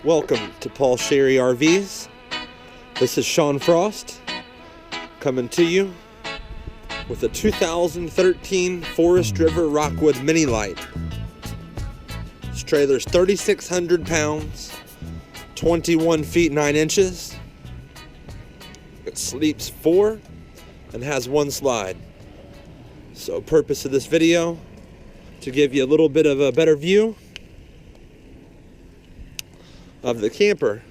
Welcome to Paul Sherry RVs. This is Sean Frost coming to you with a 2013 Forest River Rockwood Mini Lite. This trailer's 3,600 pounds, 21 feet 9 inches. It sleeps 4 and has 1 slide. So purpose of this video, to give you a little bit of a better view of the camper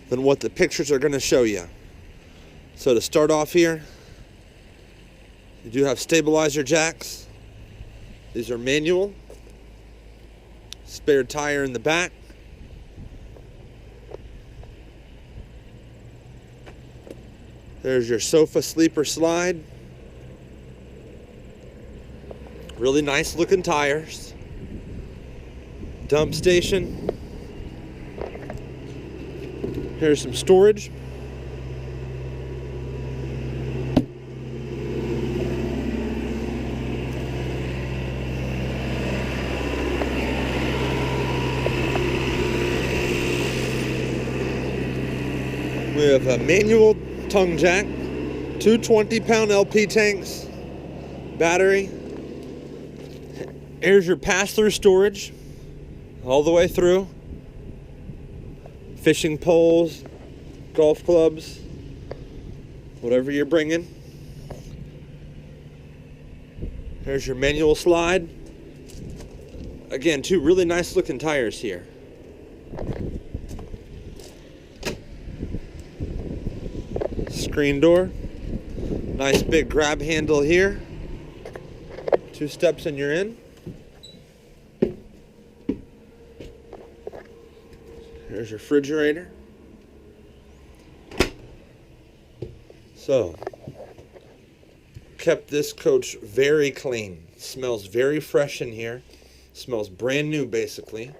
than what the pictures are going to show you. So to start off here, you do have stabilizer jacks. These are manual. Spare tire in the back. There's your sofa sleeper slide. Really nice looking tires. Dump station. Here's some storage. We have a manual tongue jack, 2 20-pound LP tanks, battery. Here's your pass-through storage all the way through. Fishing poles, golf clubs, whatever you're bringing. There's your manual slide. Again, 2 really nice looking tires here. Screen door. Nice big grab handle here. 2 steps and you're in. There's your refrigerator. So, kept this coach very clean. Smells very fresh in here. Smells brand new basically.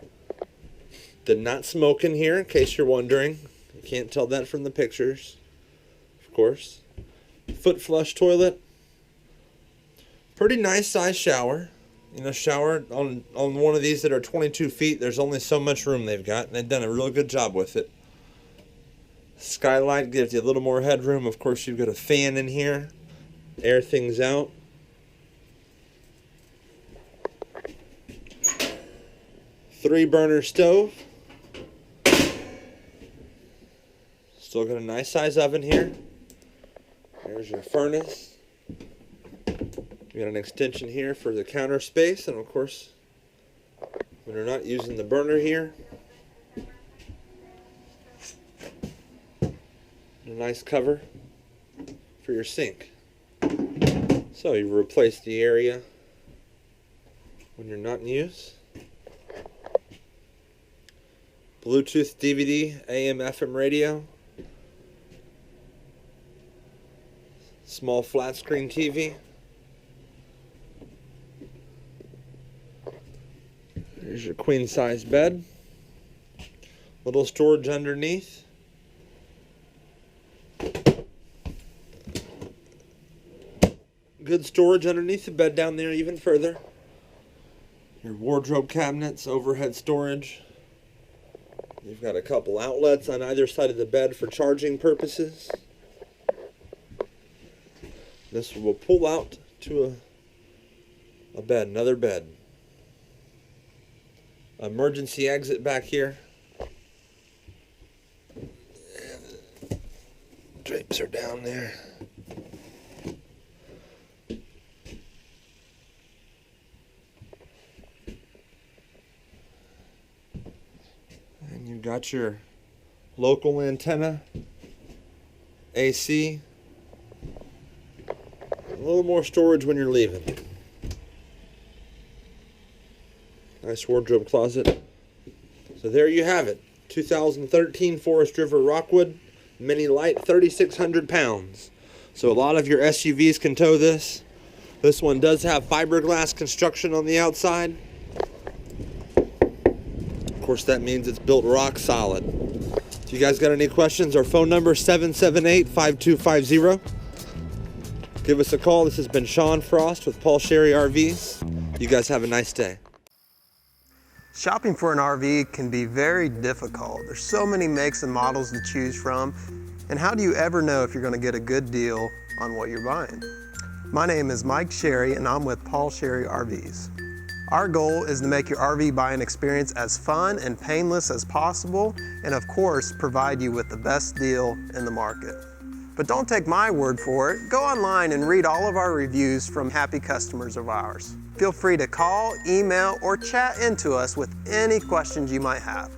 Did not smoke in here, in case you're wondering. You can't tell that from the pictures, of course. Foot flush toilet. Pretty nice size shower. You know, shower on one of these that are 22 feet, there's only so much room they've got, and they've done a real good job with it. Skylight gives you a little more headroom. Of course, you've got a fan in here, air things out. Three burner stove. Still got a nice size oven here. There's your furnace. You got an extension here for the counter space, and of course, when you're not using the burner here, a nice cover for your sink. So you replace the area when you're not in use. Bluetooth, DVD, AM, FM radio. Small flat screen TV. Here's your queen size bed. Little storage underneath. Good storage underneath the bed down there even further. Your wardrobe cabinets, overhead storage. You've got a couple outlets on either side of the bed for charging purposes. This will pull out to a bed, another bed. Emergency exit back here. Drapes are down there. And you've got your local antenna, AC. A little more storage when you're leaving. Nice wardrobe closet. So there you have it. 2013 Forest River Rockwood Mini Lite, 3,600 pounds. So a lot of your SUVs can tow this. This one does have fiberglass construction on the outside. Of course, that means it's built rock solid. If you guys got any questions, our phone number is 778-5250. Give us a call. This has been Sean Frost with Paul Sherry RVs. You guys have a nice day. Shopping for an RV can be very difficult. There's so many makes and models to choose from, and how do you ever know if you're going to get a good deal on what you're buying? My name is Mike Sherry, and I'm with Paul Sherry RVs. Our goal is to make your RV buying experience as fun and painless as possible, and of course, provide you with the best deal in the market. But don't take my word for it. Go online and read all of our reviews from happy customers of ours. Feel free to call, email, or chat into us with any questions you might have.